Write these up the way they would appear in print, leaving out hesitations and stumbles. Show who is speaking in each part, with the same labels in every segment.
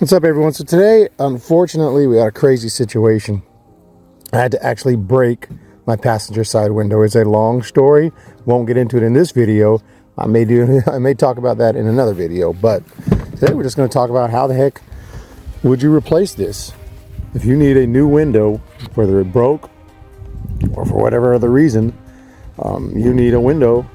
Speaker 1: What's up, everyone? So today, unfortunately, we had a crazy situation. I had to actually break my passenger side window. It's a long story. Won't get into it in this video. I may talk about that in another video, but today we're just going to talk about how the heck would you replace this. If you need a new window, whether it broke or for whatever other reason, you need a window.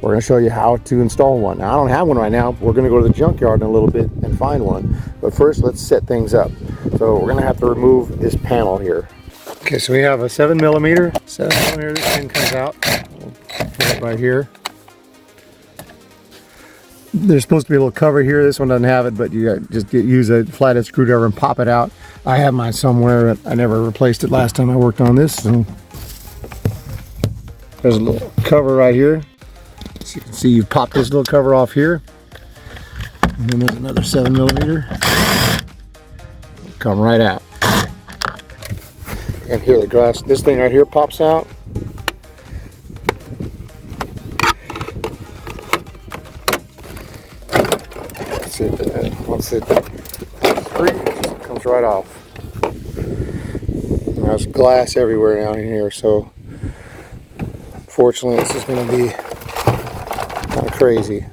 Speaker 1: We're going to show you how to install one. Now, I don't have one right now. We're going to go to the junkyard in a little bit and find one. But first, let's set things up. So we're going to have to remove this panel here. Okay, so we have a 7mm. 7mm, this thing comes out. We'll put it right here. There's supposed to be a little cover here. This one doesn't have it, but you just use a flathead screwdriver and pop it out. I have mine somewhere. I never replaced it last time I worked on this. So there's a little cover right here. So you can see you pop this little cover off here. And then there's another 7mm. Come right out. And here the glass, this thing right here pops out. Let's see if it, once it comes right off. And there's glass everywhere down in here, so unfortunately this is going to be kind of crazy.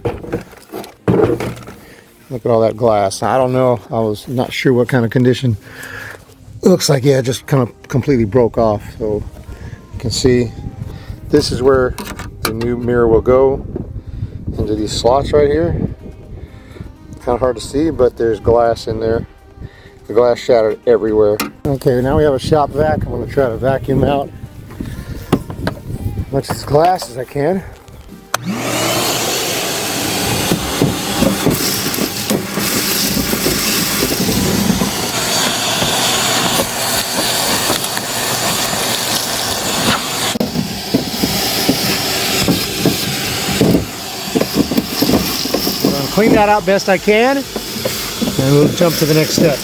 Speaker 1: Look at all that glass. I don't know, I was not sure what kind of condition. It looks like, yeah, it just kind of completely broke off. So you can see this is where the new mirror will go, into these slots right here. Kind of hard to see, but there's glass in there. The glass shattered everywhere. Okay, now we have a shop vac. I'm going to try to vacuum out as much of this glass as I can. Clean that out best I can, and we'll jump to the next step.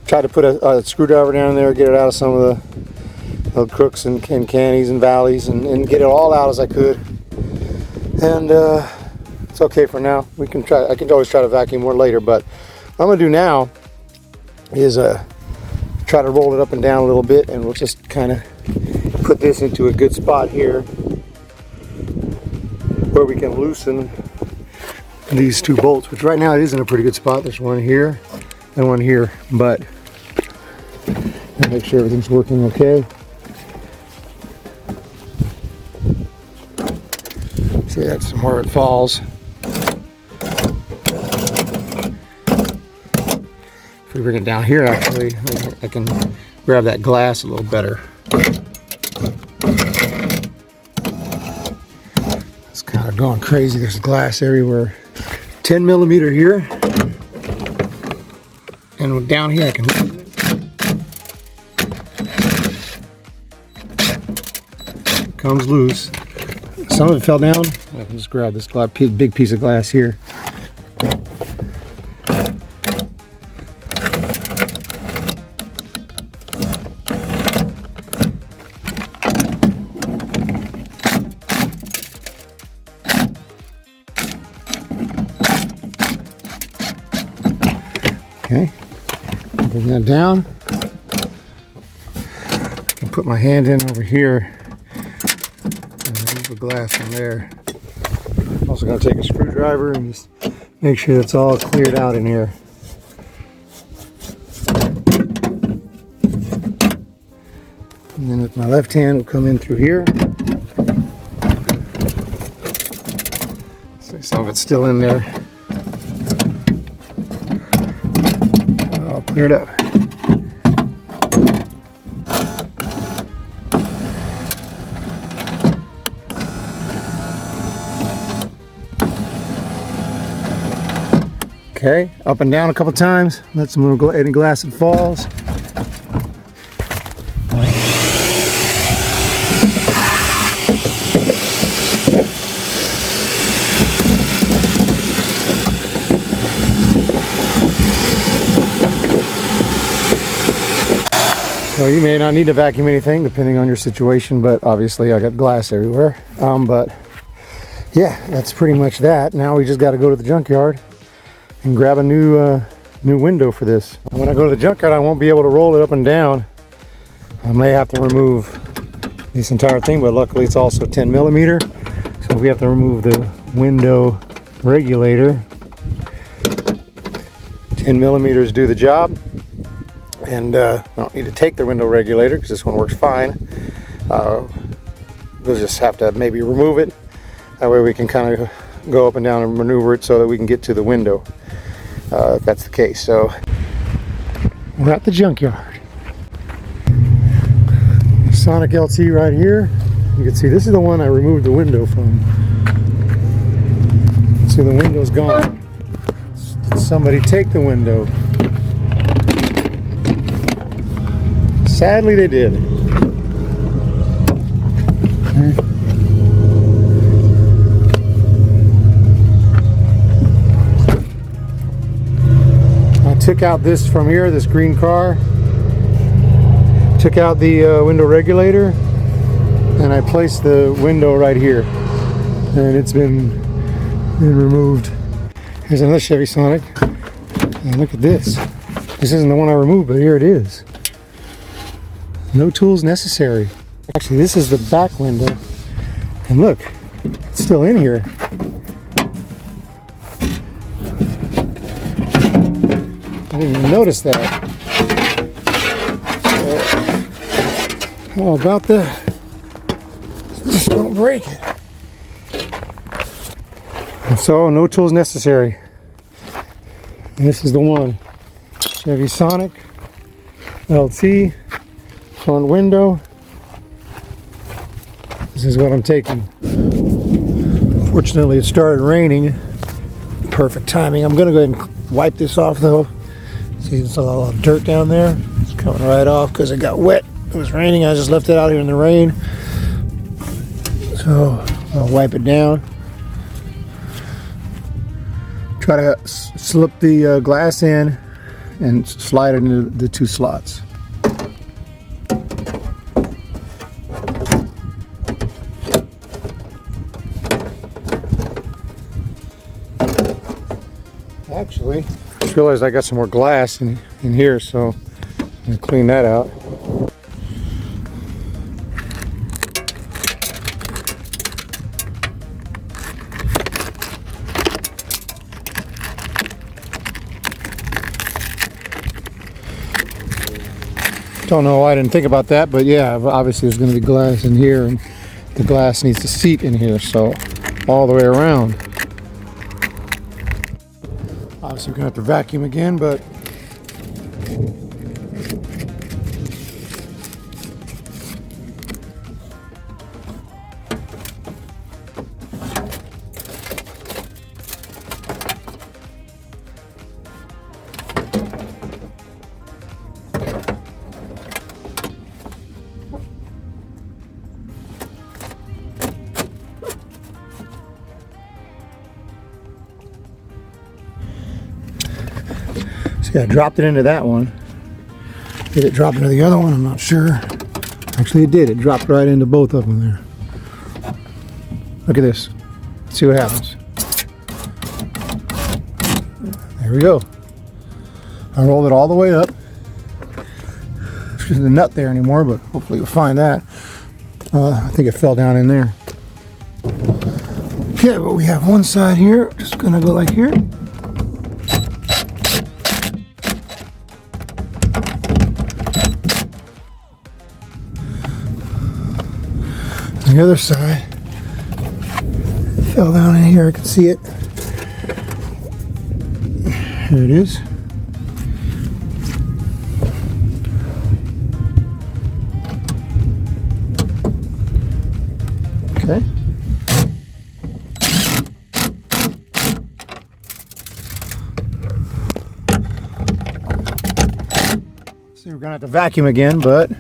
Speaker 1: Try to put a screwdriver down there, get it out of some of the crooks and cannies and valleys, and get it all out as I could. And it's okay for now. We can try. I can always try to vacuum more later, but what I'm gonna do now is try to roll it up and down a little bit, and we'll just kind of put this into a good spot here where we can loosen these two bolts, which right now it is in a pretty good spot. There's one here and one here, but I'll make sure everything's working okay. See, that's where it falls. If we bring it down here, actually, I can grab that glass a little better. It's kind of going crazy. There's glass everywhere. 10mm here, and down here I can comes loose. Some of it fell down. I can just grab this big piece of glass here. Okay, bring that down. I can put my hand in over here and remove the glass from there. I'm also going to take a screwdriver and just make sure it's all cleared out in here. And then with my left hand, we'll come in through here. So some of it's still in there. Clear it up. Okay, up and down a couple times. Let some little any glass that falls. So you may not need to vacuum anything depending on your situation, but obviously I got glass everywhere. But yeah, that's pretty much that. Now we just got to go to the junkyard and grab a new window for this. When I go to the junkyard, I won't be able to roll it up and down. I may have to remove this entire thing, but luckily it's also 10 millimeter. So we have to remove the window regulator. 10 millimeters do the job. And I don't need to take the window regulator because this one works fine. We'll just have to maybe remove it. That way we can kind of go up and down and maneuver it so that we can get to the window, if that's the case. So we're at the junkyard. Sonic LT right here. You can see this is the one I removed the window from. See, the window's gone. Did somebody take the window? Sadly, they did. I took out this from here, this green car. Took out the window regulator, and I placed the window right here. And it's been removed. Here's another Chevy Sonic. And look at this. This isn't the one I removed, but here it is. No tools necessary. Actually, this is the back window. And look, it's still in here. I didn't even notice that. How about that? Just don't break it. So, no tools necessary. And this is the one. Chevy Sonic LT. Front window. This is what I'm taking. Fortunately, it started raining. Perfect timing. I'm going to go ahead and wipe this off though. See, there's a lot of dirt down there. It's coming right off because it got wet. It was raining. I just left it out here in the rain. So I'll wipe it down. Try to slip the glass in and slide it into the two slots. Actually, I just realized I got some more glass in here, so I'm going to clean that out. Don't know why I didn't think about that, but yeah, obviously there's going to be glass in here, and the glass needs to seat in here, so all the way around. Obviously we're going to have to vacuum again, but see, I dropped it into that one. Did it drop into the other one? I'm not sure. Actually, it did. It dropped right into both of them there. Look at this. Let's see what happens. There we go. I rolled it all the way up. There's the nut there anymore, but hopefully you'll find that. I think it fell down in there. Okay, but we have one side here. Just gonna go like here. The other side fell down in here. I can see it. Here it is. Okay. So we're gonna have to vacuum again, but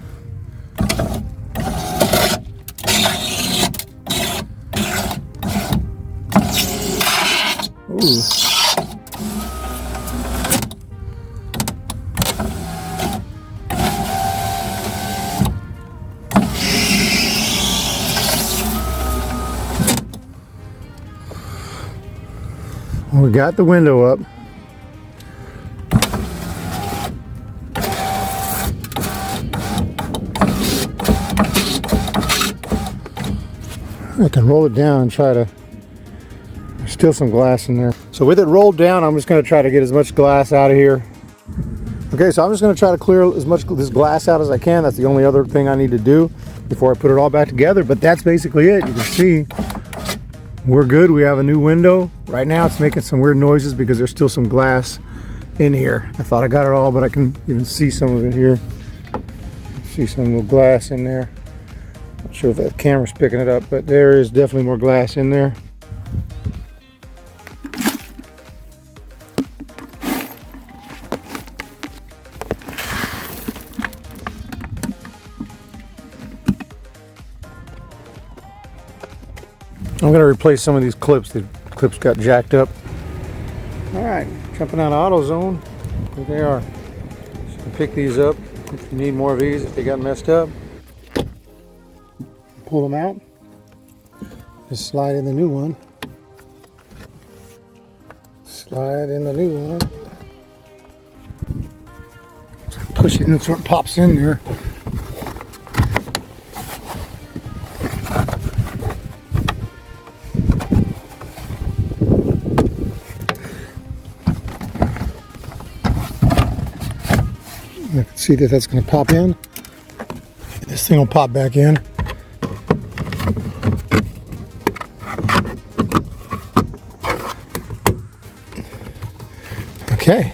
Speaker 1: ooh. We got the window up. I can roll it down and try to, there's still some glass in there. So with it rolled down, I'm just going to try to get as much glass out of here. Okay, so I'm just going to try to clear as much of this glass out as I can. That's the only other thing I need to do before I put it all back together. But that's basically it. You can see we're good. We have a new window. Right now it's making some weird noises because there's still some glass in here. I thought I got it all, but I can even see some of it here. See some little glass in there. Not sure if that camera's picking it up, but there is definitely more glass in there. I'm going to replace some of these clips. The clips got jacked up. All right, jumping out of AutoZone. Here they are. So you can pick these up if you need more of these, if they got messed up. Pull them out. Just slide in the new one. Slide in the new one. Push it and it pops in there. I can see that that's going to pop in. This thing will pop back in. Okay.